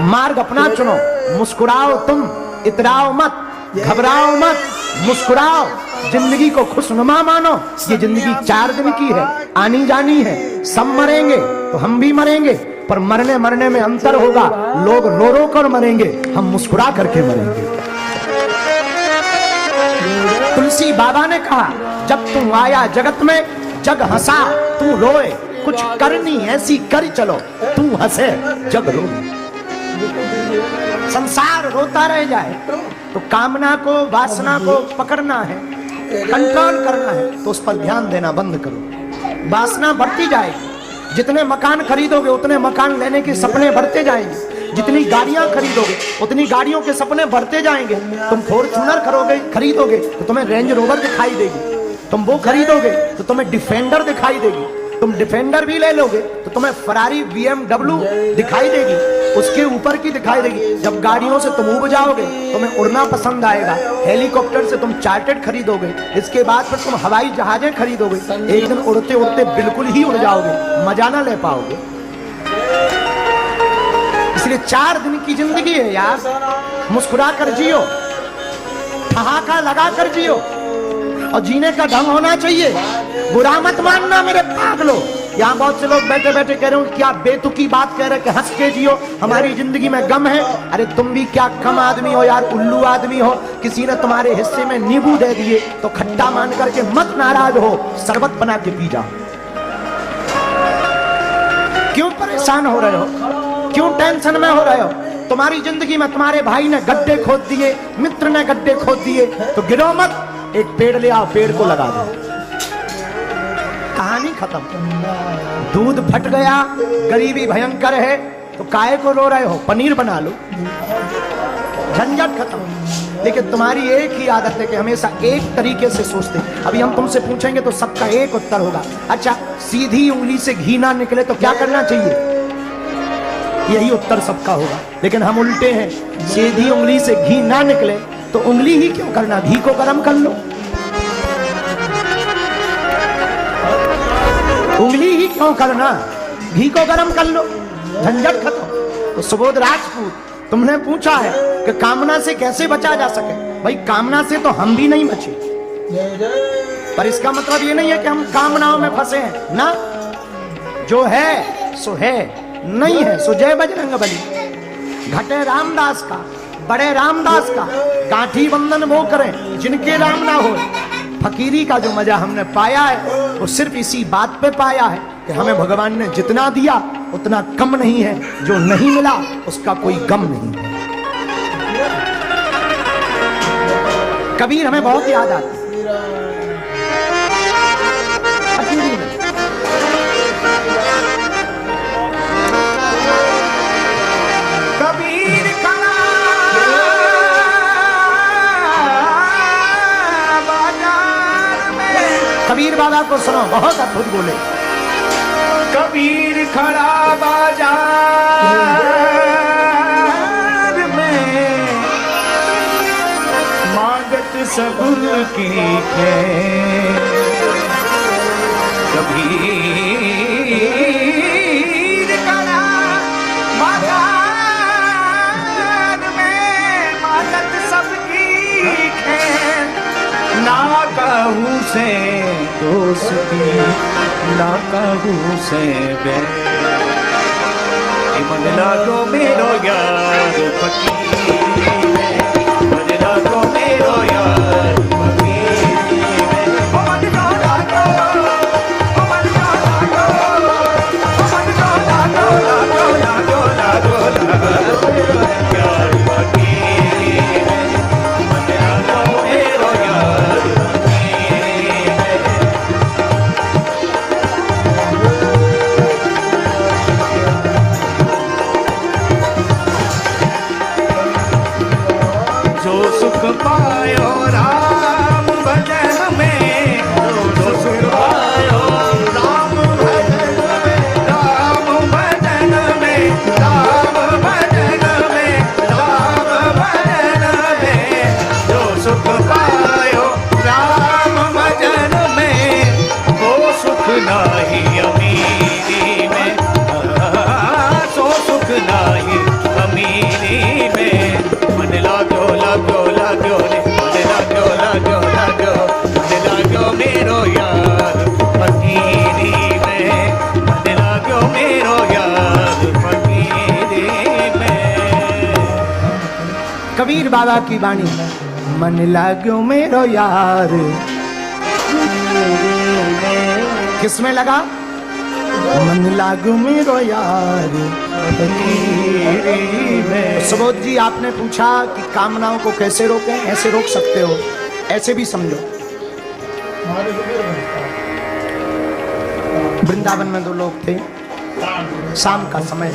मार्ग अपना चुनो, मुस्कुराओ तुम, इतराओ मत, घबराओ मत, मुस्कुराओ, जिंदगी को खुशनुमा मानो। ये जिंदगी 4 दिन की है, आनी जानी है, सब मरेंगे तो हम भी मरेंगे, पर मरने मरने में अंतर होगा। लोग रो रो कर मरेंगे, हम मुस्कुरा करके मरेंगे। तुलसी बाबा ने कहा, जब तू आया जगत में जग हंसा तू रोए, कुछ करनी ऐसी कर चलो, तू हंसे जग रोए। संसार रोता रह जाए तो कामना को, वासना को पकड़ना है, कंट्रोल करना है, तो उस पर ध्यान देना बंद करो। वासना बढ़ती जाएगी, जितने मकान खरीदोगे उतने मकान लेने के सपने बढ़ते जाएंगे, जितनी गाड़ियां खरीदोगे उतनी गाड़ियों के सपने बढ़ते जाएंगे। तुम फॉर्च्यूनर खरीदोगे तो तुम्हें रेंज रोवर दिखाई देगी, तुम वो खरीदोगे तो तुम्हें डिफेंडर दिखाई देगी, तुम डिफेंडर भी ले लोगे तो तुम्हें फरारी BMW दिखाई देगी, उसके ऊपर की दिखाई देगी। जब गाड़ियों से तुम उब जाओगे तुम्हें उड़ना पसंद आएगा, हेलीकॉप्टर से तुम चार्टर्ड खरीदोगे, इसके बाद फिर तुम हवाई जहाजें खरीदोगे। एक दिन उड़ते उड़ते बिल्कुल ही उड़ जाओगे, मजा ना ले पाओगे। इसलिए 4 दिन की जिंदगी है यार, मुस्कुरा कर जियो, ठहाका लगा कर जियो, और जीने का ढंग होना चाहिए। बुरा मत मानना मेरे पागलो। यहाँ बहुत से लोग बैठे बैठे कह रहे हो क्या बेतुकी बात कह रहे कि हंस के जियो, हमारी जिंदगी में गम है। अरे तुम भी क्या कम आदमी हो यार, उल्लू आदमी हो। किसी ने तुम्हारे हिस्से में नींबू दे दिए तो खट्टा मान करके मत नाराज हो, शरबत बना के पी जाओ। क्यों परेशान हो रहे हो, क्यों टेंशन में हो रहे हो? तुम्हारी जिंदगी में तुम्हारे भाई ने गड्ढे खोद दिए, मित्र ने गड्ढे खोद दिए, तो गिरो मत, एक पेड़ ले आओ, पेड़ को लगा दो, कहानी खत्म। दूध फट गया, गरीबी भयंकर है, तो काहे को रो रहे हो, पनीर बना लो, झंझट खत्म। लेकिन तुम्हारी एक ही आदत है कि हमेशा एक तरीके से सोचते। अभी हम तुमसे पूछेंगे तो सबका एक उत्तर होगा, अच्छा सीधी उंगली से घी ना निकले तो क्या करना चाहिए? यही उत्तर सबका होगा। लेकिन हम उल्टे हैं, सीधी उंगली से घी ना निकले तो उंगली ही क्यों करना, घी को गर्म कर लो, उंगली ही क्यों करना, घी को गर्म कर लो, झंझट खत्म। तो सुबोध राजपूत, तुमने पूछा है कि कामना से कैसे बचा जा सके। भाई कामना से तो हम भी नहीं बचे, पर इसका मतलब ये नहीं है कि हम कामनाओं में फंसे हैं ना। जो है सो है, नहीं है सो जय बजरंगबली। घटे रामदास का, बड़े रामदास का, गांठी बंधन वो करें जिनके राम ना हो। फकीरी का जो मजा हमने पाया है वो सिर्फ इसी बात पे पाया है कि हमें भगवान ने जितना दिया उतना कम नहीं है, जो नहीं मिला उसका कोई गम नहीं है। कबीर हमें बहुत याद आती है। कबीर कबीर बाबा को सुनो, बहुत अद्भुत बोले। कबीर खड़ा बाजार में मांगत सबकी है, कबीर खड़ा बाजार में मांगत सबकी है, ना कहूँ से दोस्ती ना कहूँ से बैर, मन लागो मेरो यार फकीर, मन लागो मेरो यार फकीर, मन लागो, मन लागो, मन लागो, लागो, लागो, लागो यार फकीर, मन लागो मेरो यार पायो राम भजन में, जो सुख पायो राम भजन में, राम भजन में, राम भजन में, राम भजन में, जो सुख पायो राम भजन में, वो सुख नहीं अमीरी में, सो सुख नहीं अमीरी कबीर बाबा की वाणी, मन लागो मेरो यार। किसमें लगा? मन लागो मेरो यार। सुबोध जी, आपने पूछा कि कामनाओं को कैसे रोकें? ऐसे रोक सकते हो, ऐसे भी समझो। वृंदावन में 2 लोग थे, शाम का समय,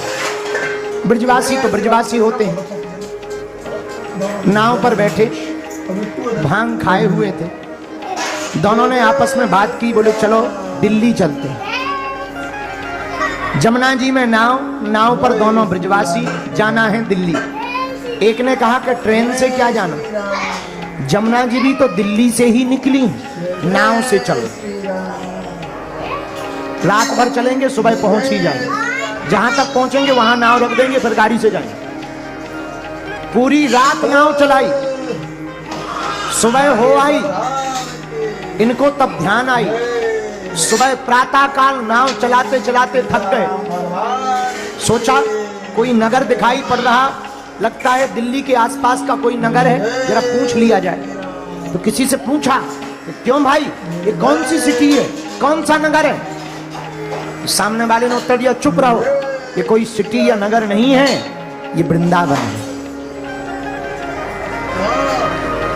ब्रजवासी तो ब्रजवासी होते हैं, नाव पर बैठे भांग खाए हुए थे। दोनों ने आपस में बात की, बोले चलो दिल्ली चलते हैं। जमुना जी में नाव पर दोनों ब्रजवासी, जाना है दिल्ली। एक ने कहा कि ट्रेन से क्या जाना, जमुना जी भी तो दिल्ली से ही निकली, नाव से चलो, रात भर चलेंगे, सुबह पहुंच ही जाएंगे। जहां तक पहुंचेंगे वहां नाव रख देंगे, फिर गाड़ी से जाएंगे। पूरी रात नाव चलाई, सुबह हो आई, इनको तब ध्यान आई। सुबह प्रातः काल नाव चलाते चलाते थक गए। सोचा कोई नगर दिखाई पड़ रहा, लगता है दिल्ली के आसपास का कोई नगर है, जरा पूछ लिया जाए। तो किसी से पूछा कि क्यों भाई, ये कौन सी सिटी है, कौन सा नगर है? सामने वाले ने उत्तर दिया, चुप रहो, ये कोई सिटी या नगर नहीं है, ये वृंदावन है।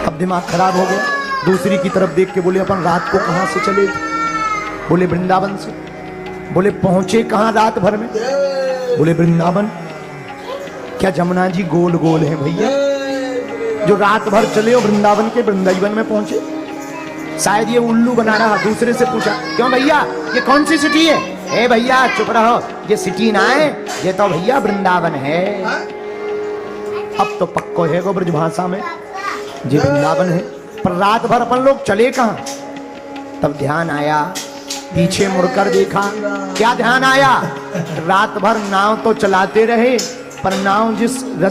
अब दिमाग खराब हो गया। दूसरी की तरफ देख के बोले, अपन रात को कहां से चले? बोले वृंदावन से। बोले पहुंचे कहां रात भर में? बोले वृंदावन। क्या जमुना जी गोल गोल है भैया? जो रात भर चले हो वृंदावन के वृंदावन में पहुंचे? शायद ये उल्लू बना रहा। दूसरे से पूछा, क्यों भैया ये कौन सी सिटी है? ए भैया चुप रहो, ये सिटी ना है, ये तो भैया वृंदावन है। अब तो पक्को है वो ब्रजभाषा में, ये वृंदावन है। पर रात भर अपन लोग चले कहां? तब ध्यान आया, पीछे मुड़कर देखा। क्या ध्यान आया? रात भर नाव तो चलाते रहे, पर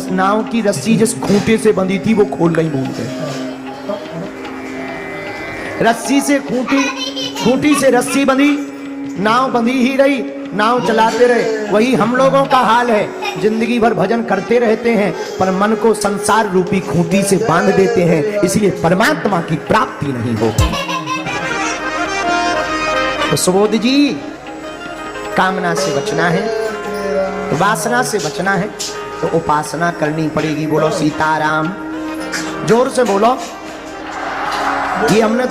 नाव की रस्सी जिस खूंटे से बंधी थी वो खोल नहीं भूल गए। रस्सी से खूंटी से रस्सी बंधी, नाव बंधी ही रही, नाव चलाते रहे। वही हम लोगों का हाल है, जिंदगी भर भजन करते रहते हैं, पर मन को संसार रूपी खूंटी से बांध देते हैं, इसलिए परमात्मा की प्राप्ति नहीं होती। तो सुबोध जी, कामना से बचना है, वासना से बचना है, तो उपासना करनी पड़ेगी। बोलो सीताराम, जोर से बोलो। ये हमने